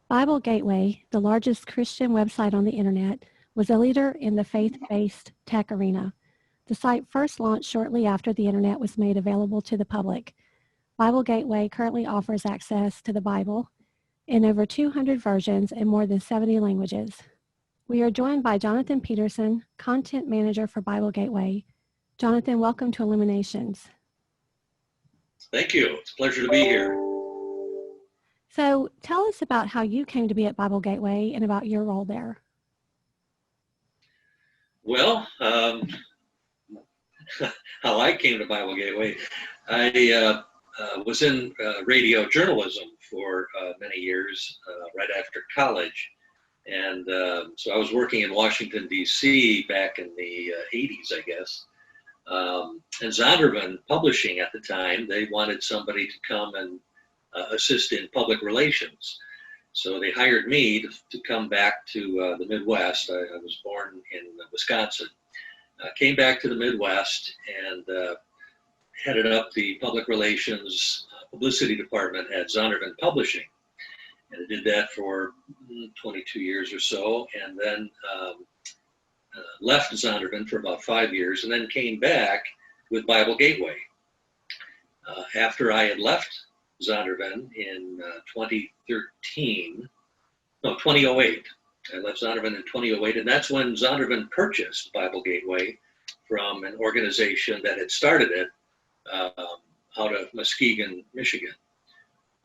Bible Gateway, the largest Christian website on the internet, was a leader in the faith-based tech arena. The site first launched shortly after the internet was made available to the public. Bible Gateway currently offers access to the Bible in over 200 versions in more than 70 languages. We are joined by Jonathan Peterson, Content Manager for Bible Gateway. Jonathan, welcome to Illuminations. Thank you. It's a pleasure to be here. So tell us about how you came to be at Bible Gateway and about your role there. Well, how I came to Bible Gateway, I was in radio journalism for many years right after college. And so I was working in Washington, D.C. back in the 80s, I guess. And Zondervan Publishing at the time, they wanted somebody to come and assist in public relations. So they hired me to come back to the Midwest. I was born in Wisconsin. Came back to the Midwest and headed up the public relations publicity department at Zondervan Publishing. And I did that for 22 years or so, and then left Zondervan for about 5 years, and then came back with Bible Gateway. After I had left Zondervan in 2008. I left Zondervan in 2008, and that's when Zondervan purchased Bible Gateway from an organization that had started it out of Muskegon, Michigan.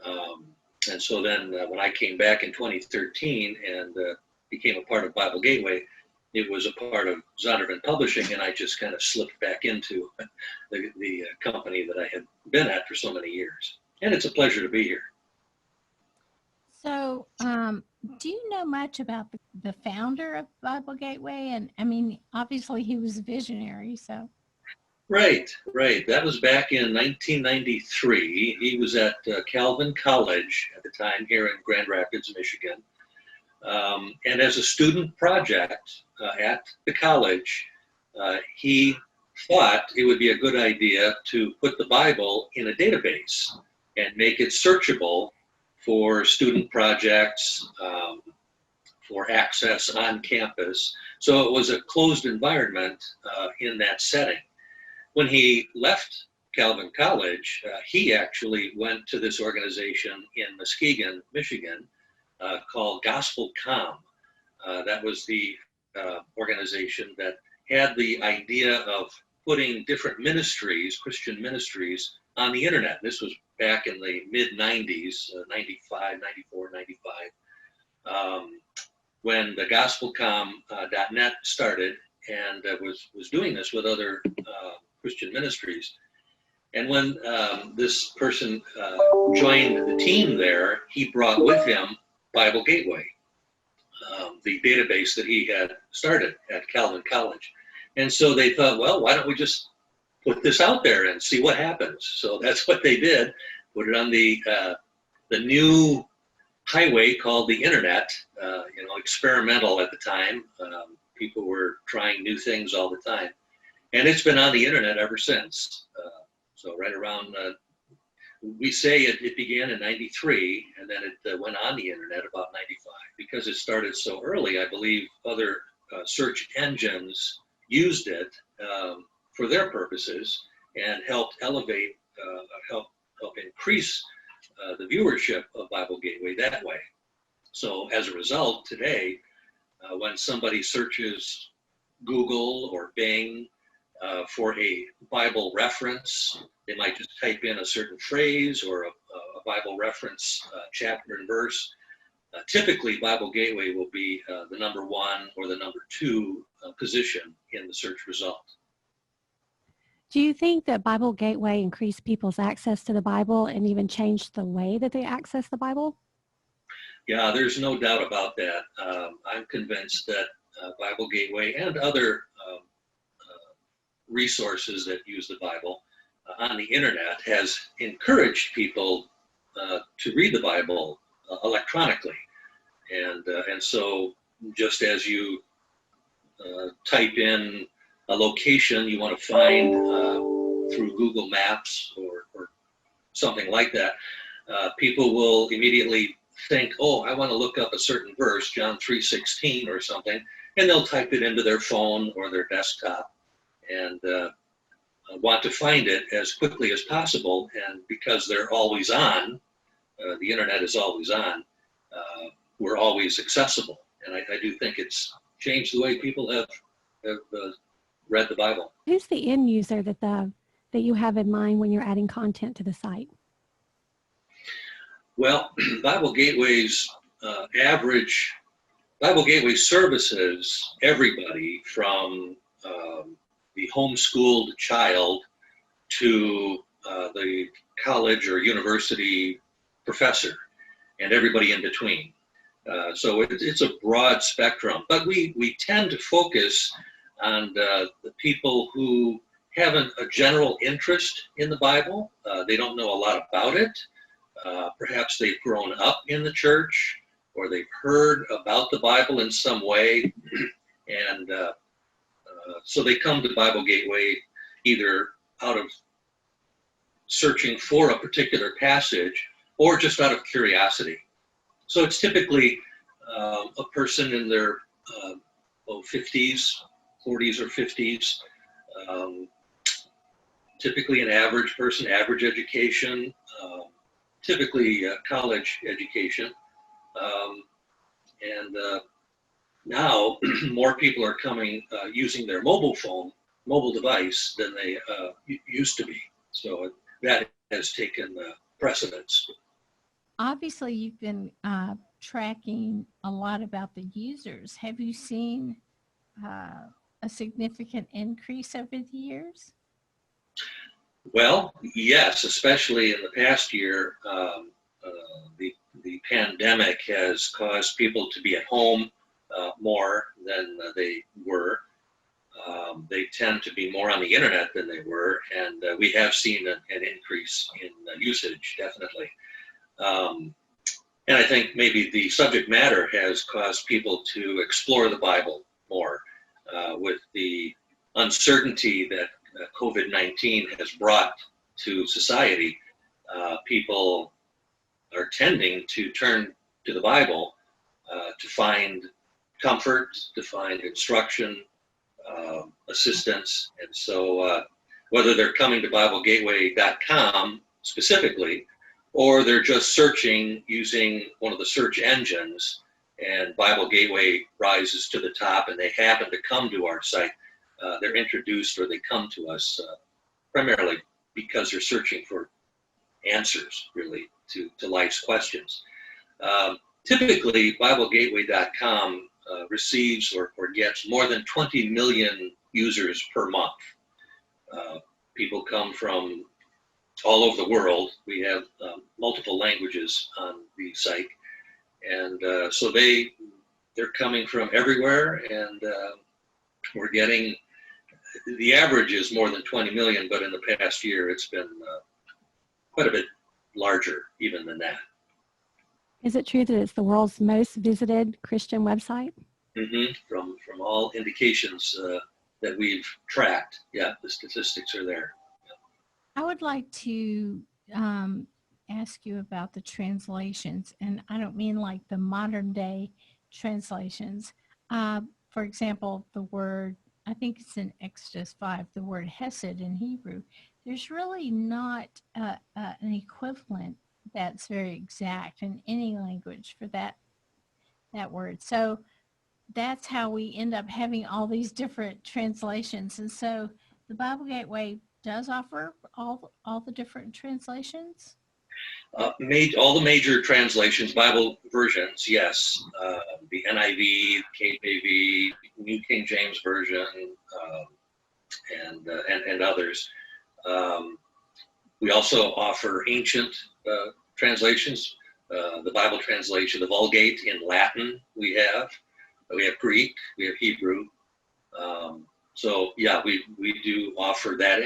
And so then when I came back in 2013 and became a part of Bible Gateway, it was a part of Zondervan Publishing, and I just kind of slipped back into the company that I had been at for so many years. And it's a pleasure to be here. So, do you know much about the founder of Bible Gateway? And I mean, obviously he was a visionary, so. Right. That was back in 1993. He was at Calvin College at the time here in Grand Rapids, Michigan. And as a student project at the college, he thought it would be a good idea to put the Bible in a database and make it searchable for student projects, for access on campus. So it was a closed environment in that setting. When he left Calvin College, he actually went to this organization in Muskegon, Michigan, called Gospel.com. That was the organization that had the idea of putting different ministries, Christian ministries, on the internet. This was back in the mid-90s, 95, 94, 95, when the Gospel.com.net started and was doing this with other Christian ministries. And when this person joined the team there, he brought with him Bible Gateway, the database that he had started at Calvin College. And so they thought, well, why don't we just put this out there and see what happens? So that's what they did, put it on the new highway called the internet, experimental at the time. People were trying new things all the time. And it's been on the internet ever since. So right around, we say it began in 93, and then it went on the internet about 95. Because it started so early, I believe other search engines used it for their purposes and helped elevate, help increase the viewership of Bible Gateway that way. So as a result, today, when somebody searches Google or Bing for a Bible reference, they might just type in a certain phrase or a Bible reference chapter and verse. Typically, Bible Gateway will be the number 1 or the number 2 position in the search result. Do you think that Bible Gateway increased people's access to the Bible and even changed the way that they access the Bible? Yeah, there's no doubt about that. I'm convinced that Bible Gateway and other resources that use the Bible on the internet has encouraged people to read the Bible electronically. And so just as you type in a location you want to find through Google Maps or something like that, people will immediately think, oh, I want to look up a certain verse, John 3:16 or something, and they'll type it into their phone or their desktop and want to find it as quickly as possible. And because they're always on, the internet is always on, we're always accessible. And I do think it's changed the way people have read the Bible. Who's the end user that you have in mind when you're adding content to the site? Well, Bible Gateway's Bible Gateway services everybody from the homeschooled child to the college or university professor and everybody in between. So it's a broad spectrum, but we tend to focus on the people who have a general interest in the Bible. They don't know a lot about it. Perhaps they've grown up in the church, or they've heard about the Bible in some way, and so they come to Bible Gateway either out of searching for a particular passage or just out of curiosity. So it's typically a person in their 50s, 40s or 50s, typically an average person, average education, typically college education. And now more people are coming using their mobile device than they used to be. So that has taken precedence. Obviously, you've been tracking a lot about the users. Have you seen a significant increase over the years? Well, yes, especially in the past year. The pandemic has caused people to be at home more than they were. They tend to be more on the internet than they were, and we have seen an increase in usage, definitely. And I think maybe the subject matter has caused people to explore the Bible more with the uncertainty that COVID-19 has brought to society. People are tending to turn to the Bible to find comfort, to find instruction, assistance. And so whether they're coming to BibleGateway.com specifically, or they're just searching using one of the search engines, and Bible Gateway rises to the top and they happen to come to our site, they're introduced or they come to us primarily because they're searching for answers, really, to life's questions. Typically, BibleGateway.com receives or gets more than 20 million users per month. People come from all over the world. We have multiple languages on the site, and so they're coming from everywhere, and we're getting, the average is more than 20 million, but in the past year it's been quite a bit larger even than that. Is it true that it's the world's most visited Christian website? Mm-hmm. From all indications that we've tracked, yeah, the statistics are there. I would like to ask you about the translations, and I don't mean like the modern day translations. For example, the word, I think it's in Exodus 5, the word hesed in Hebrew. There's really not an equivalent that's very exact in any language for that word. So that's how we end up having all these different translations. And so the Bible Gateway does offer all the different translations? All the major translations, Bible versions, yes. The NIV, KJV, New King James Version, and others. We also offer ancient translations, the Bible translation, the Vulgate in Latin we have Greek, we have Hebrew. So yeah, we do offer that.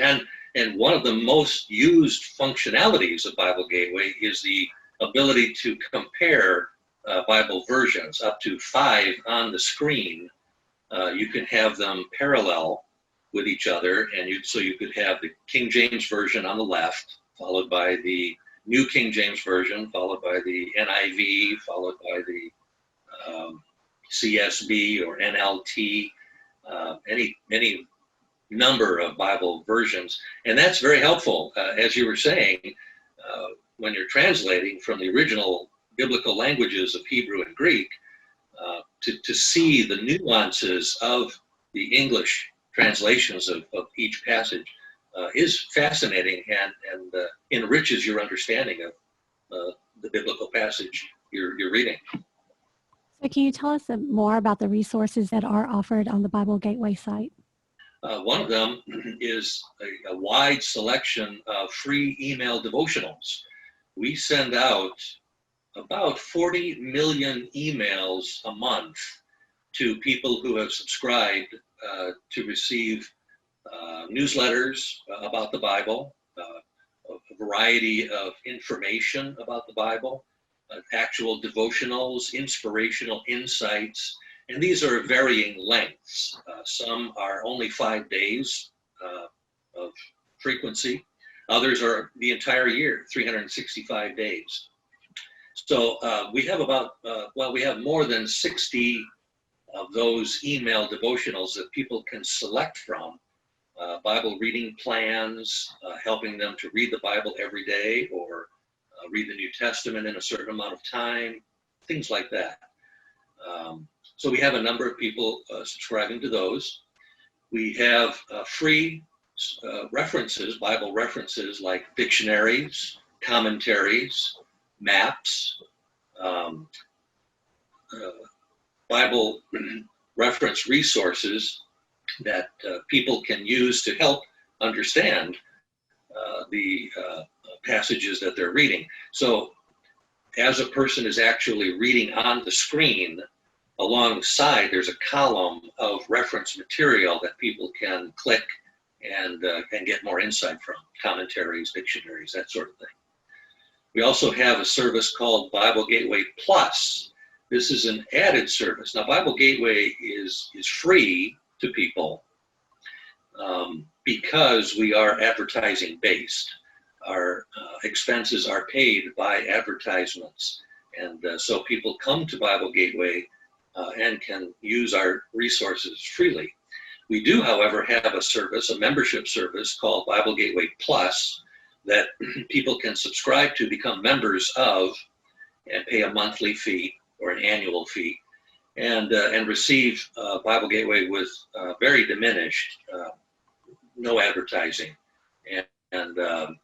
And one of the most used functionalities of Bible Gateway is the ability to compare Bible versions, up to 5 on the screen. You can have them parallel with each other, and so you could have the King James Version on the left, followed by the New King James Version, followed by the NIV, followed by the CSB or NLT, any number of Bible versions. And that's very helpful, as you were saying, when you're translating from the original biblical languages of Hebrew and Greek, to see the nuances of the English translations of each passage is fascinating and enriches your understanding of the biblical passage you're reading. So can you tell us more about the resources that are offered on the Bible Gateway site? One of them is a wide selection of free email devotionals. We send out about 40 million emails a month to people who have subscribed to receive newsletters about the Bible, a variety of information about the Bible, actual devotionals, inspirational insights, and these are varying lengths. Some are only 5 days of frequency. Others are the entire year, 365 days. So we have we have more than 60 of those email devotionals that people can select from. Bible reading plans, helping them to read the Bible every day or read the New Testament in a certain amount of time, things like that. So we have a number of people subscribing to those. We have free references, Bible references like dictionaries, commentaries, maps, Bible reference resources that people can use to help understand the passages that they're reading. So as a person is actually reading on the screen, alongside there's a column of reference material that people can click and get more insight from, commentaries, dictionaries, that sort of thing. We also have a service called Bible Gateway Plus. This is an added service. Now, Bible Gateway is free to people because we are advertising based. Our expenses are paid by advertisements. And so people come to Bible Gateway and can use our resources freely. We do, however, have a service, a membership service called Bible Gateway Plus that people can subscribe to, become members of, and pay a monthly fee or an annual fee, and receive Bible Gateway with very diminished, no advertising, and a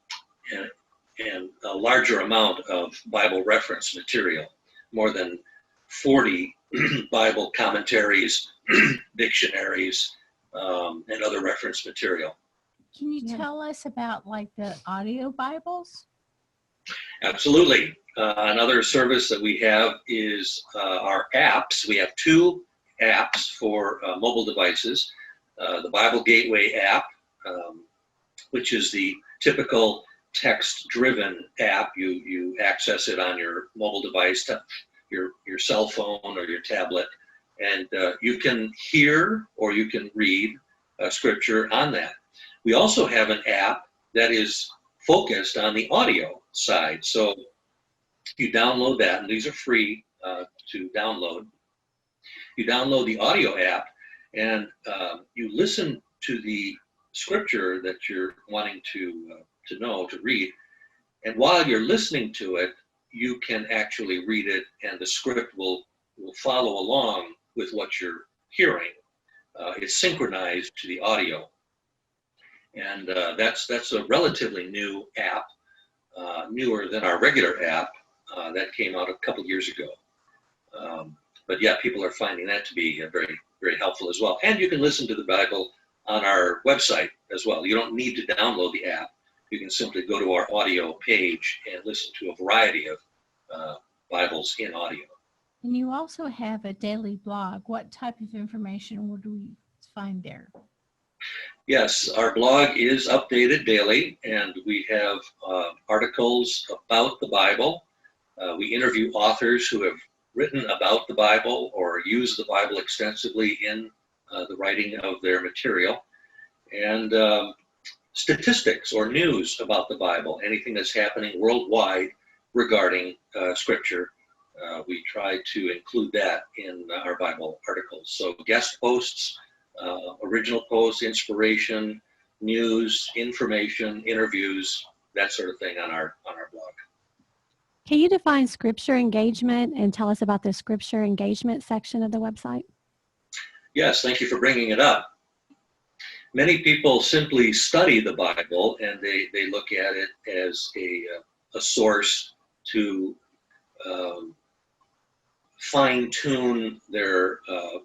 larger amount of Bible reference material, more than 40 Bible commentaries, dictionaries, and other reference material. Can you tell us about like the audio Bibles? Absolutely. Another service that we have is our apps. We have 2 apps for mobile devices. The Bible Gateway app, which is the typical text-driven app. You access it on your mobile device, your cell phone or your tablet, and you can hear or you can read scripture on that. We also have an app that is focused on the audio side. So you download that, and these are free to download. You download the audio app, and you listen to the scripture that you're wanting to know, to read. And while you're listening to it, you can actually read it, and the script will follow along with what you're hearing. It's synchronized to the audio. And that's a relatively new app, newer than our regular app that came out a couple years ago. But yeah, people are finding that to be very, very helpful as well. And you can listen to the Bible on our website as well. You don't need to download the app. You can simply go to our audio page and listen to a variety of Bibles in audio. And you also have a daily blog. What type of information would we find there? Yes, our blog is updated daily, and we have articles about the Bible. We interview authors who have written about the Bible or used the Bible extensively in the writing of their material. And statistics or news about the Bible, anything that's happening worldwide regarding Scripture. We try to include that in our Bible articles. So guest posts, original posts, inspiration, news, information, interviews, that sort of thing on our blog. Can you define scripture engagement and tell us about the scripture engagement section of the website? Yes, thank you for bringing it up. Many people simply study the Bible and they look at it as a source to fine-tune their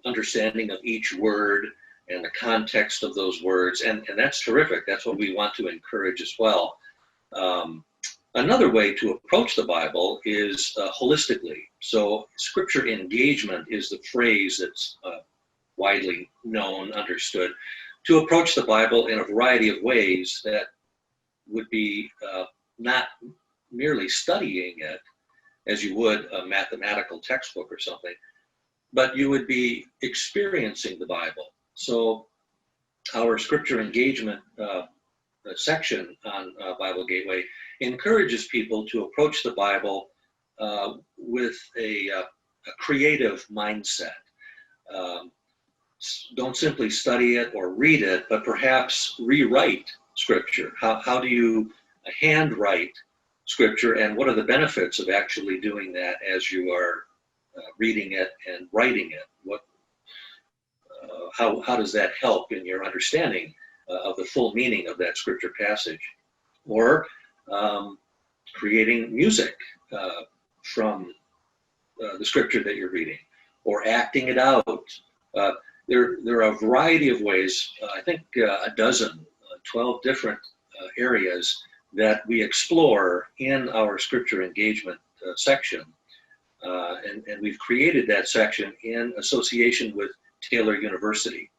understanding of each word and the context of those words, and that's terrific. That's what we want to encourage as well. Another way to approach the Bible is holistically. So scripture engagement is the phrase that's widely known, understood, to approach the Bible in a variety of ways that would be not merely studying it as you would a mathematical textbook or something, but you would be experiencing the Bible. So our scripture engagement section on Bible Gateway encourages people to approach the Bible with a creative mindset. Don't simply study it or read it, but perhaps rewrite Scripture. How do you handwrite Scripture, and what are the benefits of actually doing that as you are reading it and writing it? How does that help in your understanding of the full meaning of that Scripture passage? Or creating music from the Scripture that you're reading, or acting it out. There are a variety of ways, I think a dozen, 12 different areas that we explore in our scripture engagement section. And we've created that section in association with Taylor University.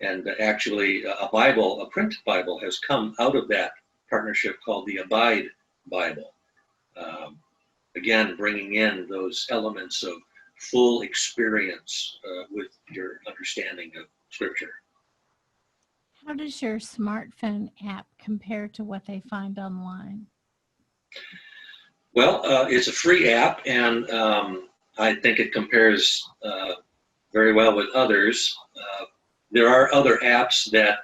And actually a print Bible has come out of that partnership called the Abide Bible. Again, bringing in those elements of full experience with your understanding of Scripture. How does your smartphone app compare to what they find online? Well, it's a free app, and I think it compares very well with others. There are other apps that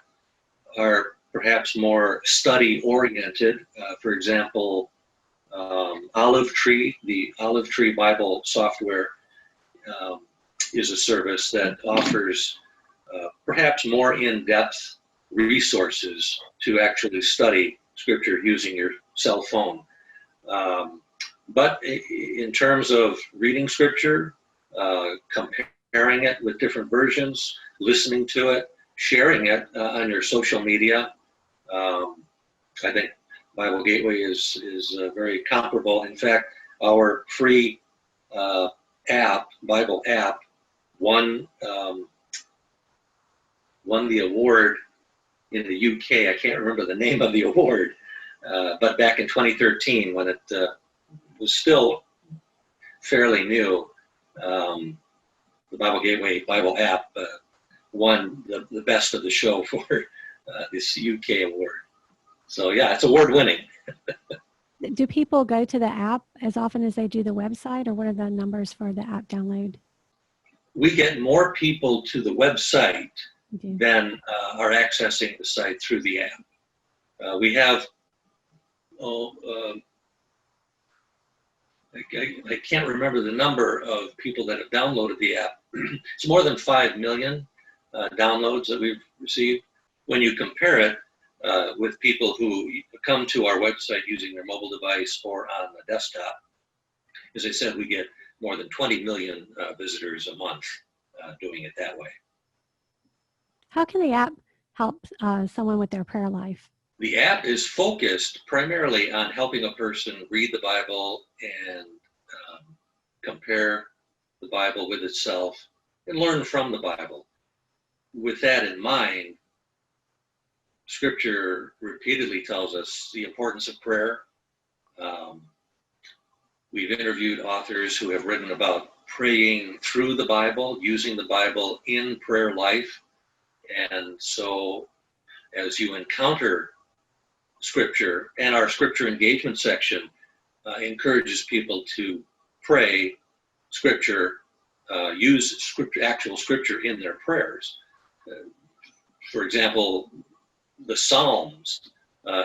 are perhaps more study-oriented. For example, Olive Tree, the Olive Tree Bible software is a service that offers perhaps more in-depth resources to actually study Scripture using your cell phone. But in terms of reading Scripture, comparing it with different versions, listening to it, sharing it on your social media, I think Bible Gateway is very comparable. In fact, our free Bible app, won the award in the UK. I can't remember the name of the award, but back in 2013, when it was still fairly new, the Bible Gateway Bible app won the best of the show for this UK award. So yeah, it's award-winning. Do people go to the app as often as they do the website, or what are the numbers for the app download? We get more people to the website Okay. than are accessing the site through the app. We have, I can't remember the number of people that have downloaded the app. It's more than 5 million downloads that we've received. When you compare it with people who come to our website using their mobile device or on the desktop, as I said, we get more than 20 million visitors a month doing it that way. How can the app help someone with their prayer life? The app is focused primarily on helping a person read the Bible and compare the Bible with itself and learn from the Bible. With that in mind, Scripture repeatedly tells us the importance of prayer. We've interviewed authors who have written about praying through the Bible, using the Bible in prayer life. And so as you encounter Scripture, and our Scripture engagement section encourages people to pray Scripture, use actual Scripture in their prayers. For example, the Psalms,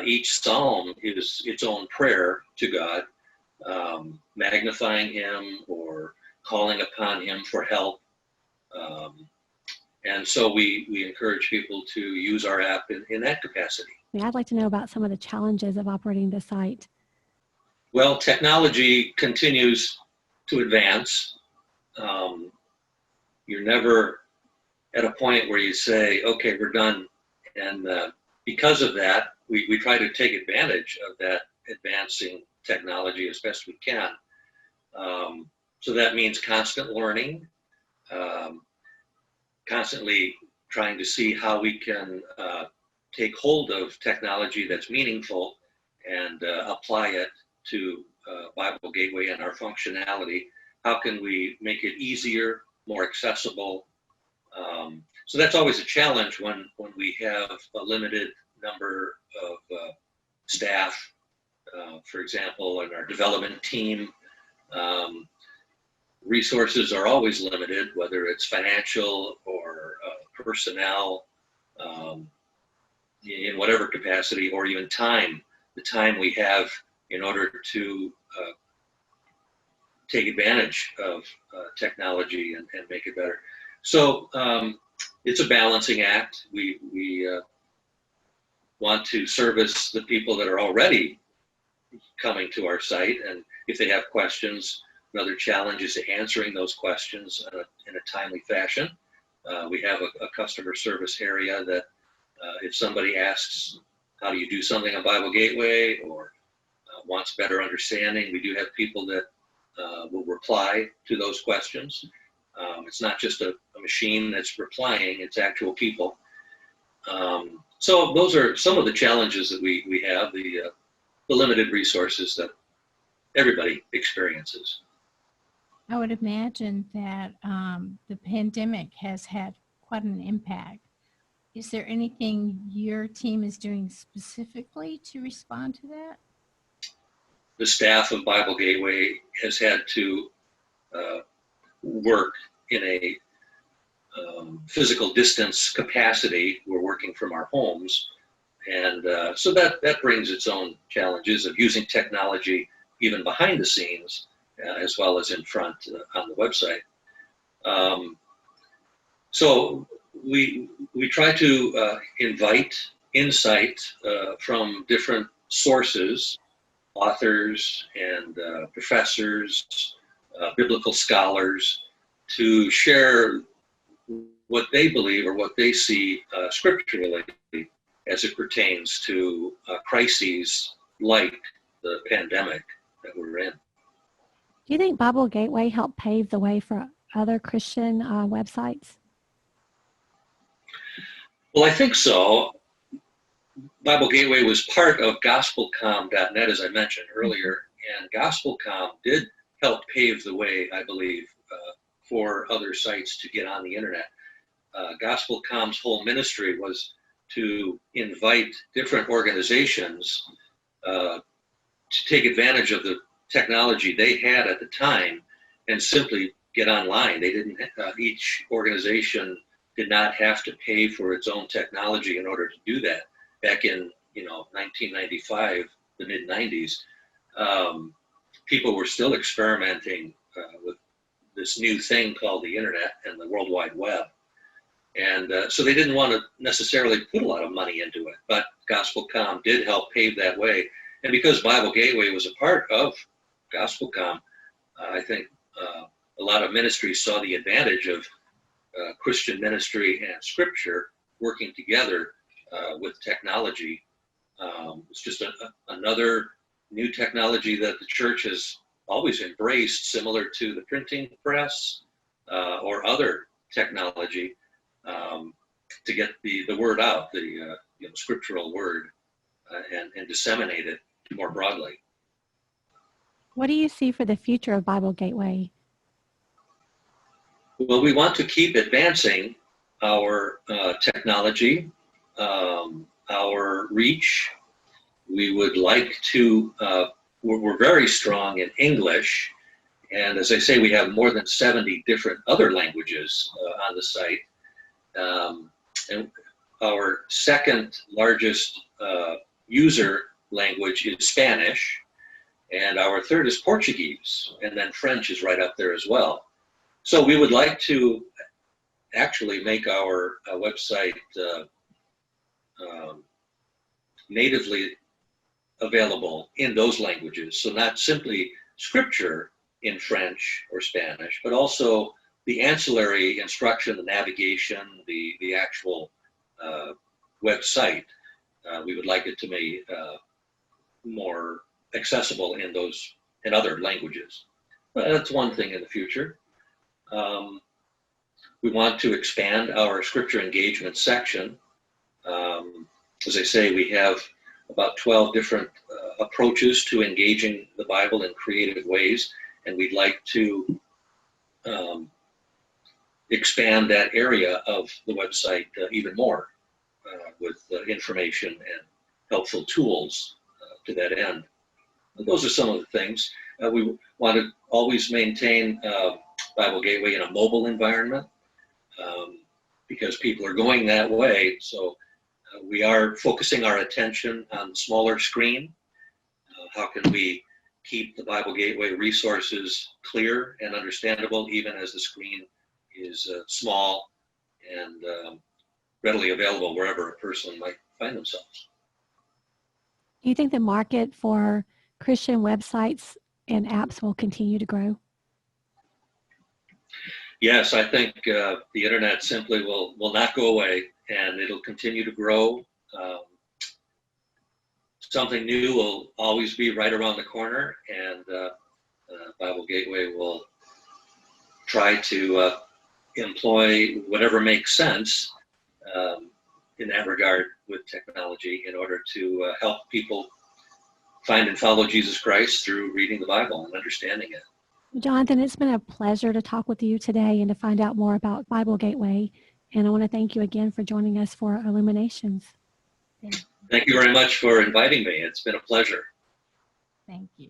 each Psalm is its own prayer to God, magnifying Him or calling upon Him for help. And so we encourage people to use our app in that capacity. I'd like to know about some of the challenges of operating the site. Well, technology continues to advance. You're never at a point where you say, okay, we're done. And because of that, we try to take advantage of that advancing technology as best we can. So that means constant learning, constantly trying to see how we can take hold of technology that's meaningful and apply it to Bible Gateway and our functionality. How can we make it easier, more accessible? So that's always a challenge when we have a limited number of staff, for example, in our development team. Resources are always limited, whether it's financial or personnel, in whatever capacity, or even time, the time we have in order to take advantage of technology and make it better. So it's a balancing act. We want to service the people that are already coming to our site, and if they have questions, another challenge is answering those questions in a timely fashion. We have a customer service area that if somebody asks, how do you do something on Bible Gateway, or wants better understanding, we do have people that will reply to those questions. It's not just a machine that's replying, it's actual people. So those are some of the challenges that we have, the limited resources that everybody experiences. I would imagine that the pandemic has had quite an impact. Is there anything your team is doing specifically to respond to that? The staff of Bible Gateway has had to work in a physical distance capacity. We're working from our homes, and so that brings its own challenges of using technology even behind the scenes as well as in front on the website. So we try to invite insight from different sources, authors and professors, biblical scholars, to share what they believe or what they see scripturally as it pertains to crises like the pandemic that we're in. Do you think Bible Gateway helped pave the way for other Christian websites? Well, I think so. Bible Gateway was part of gospelcom.net, as I mentioned earlier, and gospelcom did help pave the way, I believe, for other sites to get on the internet. Gospelcom's whole ministry was to invite different organizations to take advantage of the technology they had at the time and simply get online. They didn't. Each organization did not have to pay for its own technology in order to do that. Back in 1995, the mid 90s, people were still experimenting with this new thing called the internet and the World Wide Web. And so they didn't want to necessarily put a lot of money into it, but GospelCom did help pave that way. And because Bible Gateway was a part of GospelCom, I think a lot of ministries saw the advantage of Christian ministry and scripture working together with technology. It's just another new technology that the church has always embraced, similar to the printing press or other technology, to get the word out, the scriptural word, and disseminate it more broadly. What do you see for the future of Bible Gateway? Well, we want to keep advancing our technology. our reach. We would like to, we're very strong in English. And as I say, we have more than 70 different other languages on the site. And our second largest user language is Spanish. And our third is Portuguese. And then French is right up there as well. So we would like to actually make our website natively available in those languages. So not simply scripture in French or Spanish, but also the ancillary instruction, the navigation, the actual website. We would like it to be more accessible in other languages. But that's one thing in the future. We want to expand our scripture engagement section. As I say, we have about 12 different approaches to engaging the Bible in creative ways, and we'd like to expand that area of the website even more with information and helpful tools to that end. Those are some of the things. We want to always maintain Bible Gateway in a mobile environment because people are going that way. So we are focusing our attention on the smaller screen. How can we keep the Bible Gateway resources clear and understandable even as the screen is small and readily available wherever a person might find themselves. Do you think the market for Christian websites and apps will continue to grow? Yes, I think the internet simply will not go away, and it'll continue to grow. Something new will always be right around the corner, and Bible Gateway will try to employ whatever makes sense in that regard with technology in order to help people find and follow Jesus Christ through reading the Bible and understanding it. Jonathan, it's been a pleasure to talk with you today and to find out more about Bible Gateway. And I want to thank you again for joining us for Illuminations. Thank you very much for inviting me. It's been a pleasure. Thank you.